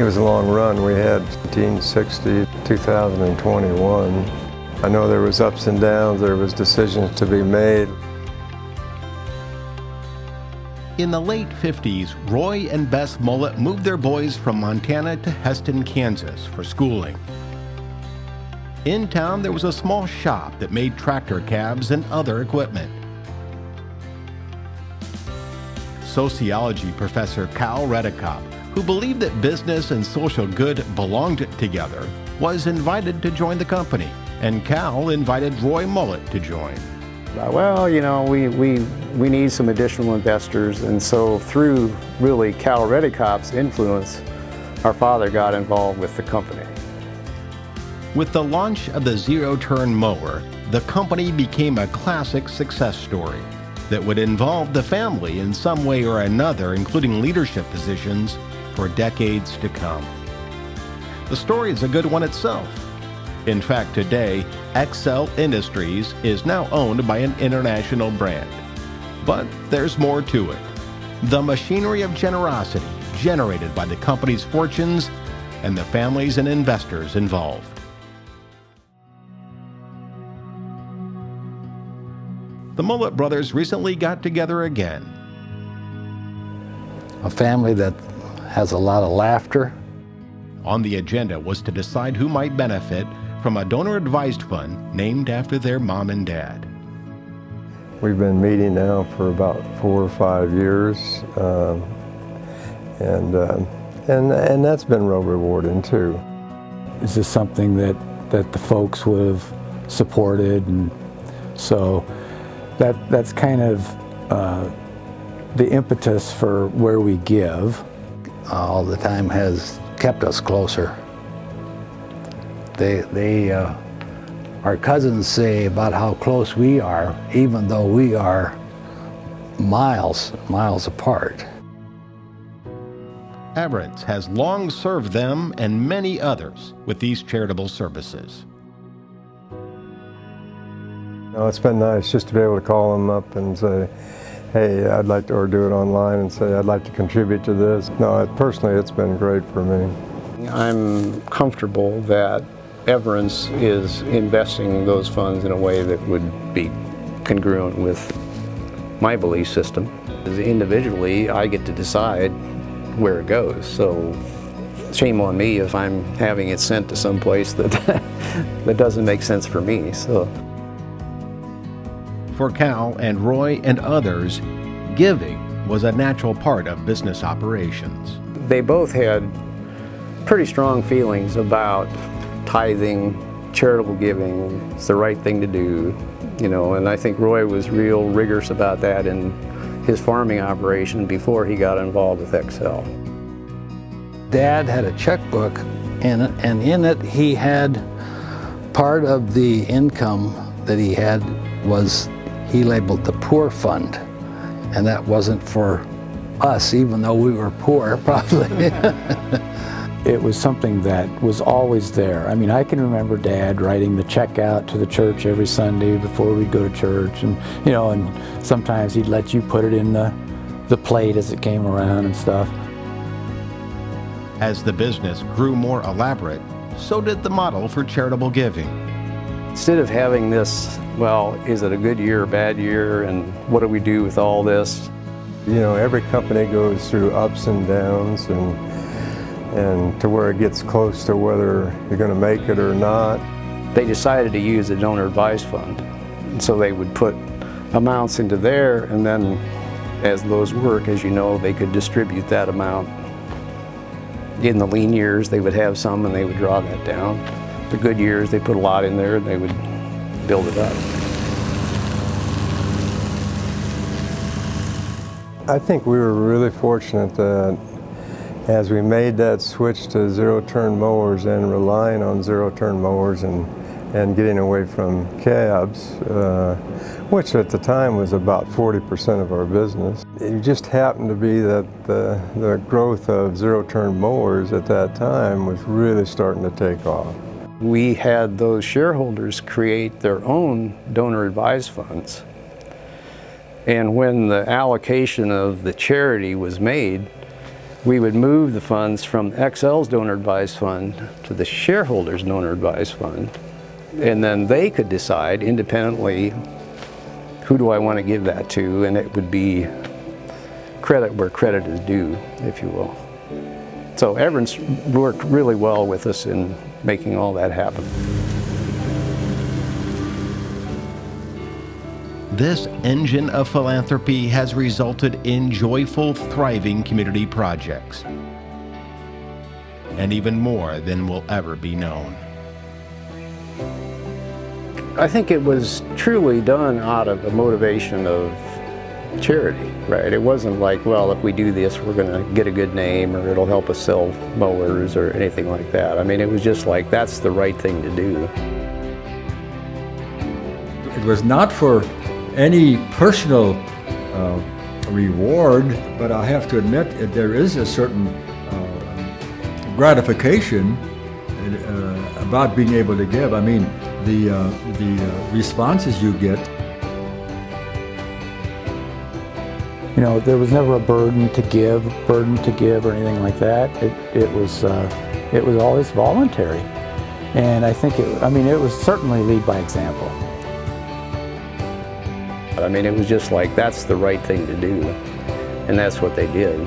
It was a long run. We had 1960, 2021. I know there was ups and downs, there was decisions to be made. In the late 50s, Roy and Bess Mullet moved their boys from Montana to Heston, Kansas for schooling. In town, there was a small shop that made tractor cabs and other equipment. Sociology professor Cal Redekop, who believed that business and social good belonged together, was invited to join the company, and Cal invited Roy Mullet to join. Well, you know, we need some additional investors, and so through really Cal Redekop's influence, our father got involved with the company. With the launch of the zero-turn mower, the company became a classic success story that would involve the family in some way or another, including leadership positions, for decades to come. The story is a good one itself. In fact, today, Excel Industries is now owned by an international brand. But there's more to it. The machinery of generosity generated by the company's fortunes and the families and investors involved. The Mullet brothers recently got together again. A family that has a lot of laughter. On the agenda was to decide who might benefit from a donor-advised fund named after their mom and dad. We've been meeting now for about 4 or 5 years, and that's been real rewarding too. This is something that the folks would have supported, and so that's kind of the impetus for where we give. All the time has kept us closer. Our cousins say about how close we are, even though we are miles apart. Everett's has long served them and many others with these charitable services. No, it's been nice just to be able to call them up and say, hey, I'd like to, or do it online and say, I'd like to contribute to this. No, personally, it's been great for me. I'm comfortable that Everence is investing those funds in a way that would be congruent with my belief system. Individually, I get to decide where it goes, so shame on me if I'm having it sent to some place that that doesn't make sense for me. So, for Cal and Roy and others, giving was a natural part of business operations. They both had pretty strong feelings about tithing, charitable giving. It's the right thing to do, you know, and I think Roy was real rigorous about that in his farming operation before he got involved with Excel. Dad had a checkbook, and in it he had part of the income that he had was he labeled the poor fund, and that wasn't for us, even though we were poor, probably. It was something that was always there. I mean, I can remember Dad writing the check out to the church every Sunday before we'd go to church, and you know, and sometimes he'd let you put it in the plate as it came around and stuff. As the business grew more elaborate, so did the model for charitable giving. Instead of having this, well, is it a good year or bad year, and what do we do with all this? You know, every company goes through ups and downs, and to where it gets close to whether you're going to make it or not. They decided to use a donor advised fund. And so they would put amounts into there, and then as those work, as you know, they could distribute that amount. In the lean years, they would have some and they would draw that down. The good years, they put a lot in there and they would build it up. I think we were really fortunate that as we made that switch to zero-turn mowers and relying on zero-turn mowers and getting away from cabs, which at the time was about 40% of our business. It just happened to be that the growth of zero-turn mowers at that time was really starting to take off. We had those shareholders create their own donor advised funds. And when the allocation of the charity was made, we would move the funds from XL's donor advised fund to the shareholders' donor advised fund, and then they could decide independently, who do I want to give that to, and it would be credit where credit is due, if you will. So Everence worked really well with us in making all that happen. This engine of philanthropy has resulted in joyful, thriving community projects, and even more than will ever be known. I think it was truly done out of a motivation of charity, right? It wasn't like, well, if we do this, we're going to get a good name, or it'll help us sell mowers or anything like that. I mean, it was just like, that's the right thing to do. It was not for any personal reward, but I have to admit that there is a certain gratification about being able to give. I mean, the responses you get. You know, there was never a burden to give or anything like that. It was always voluntary, and I think it was certainly lead by example. I mean, it was just like, that's the right thing to do, and that's what they did.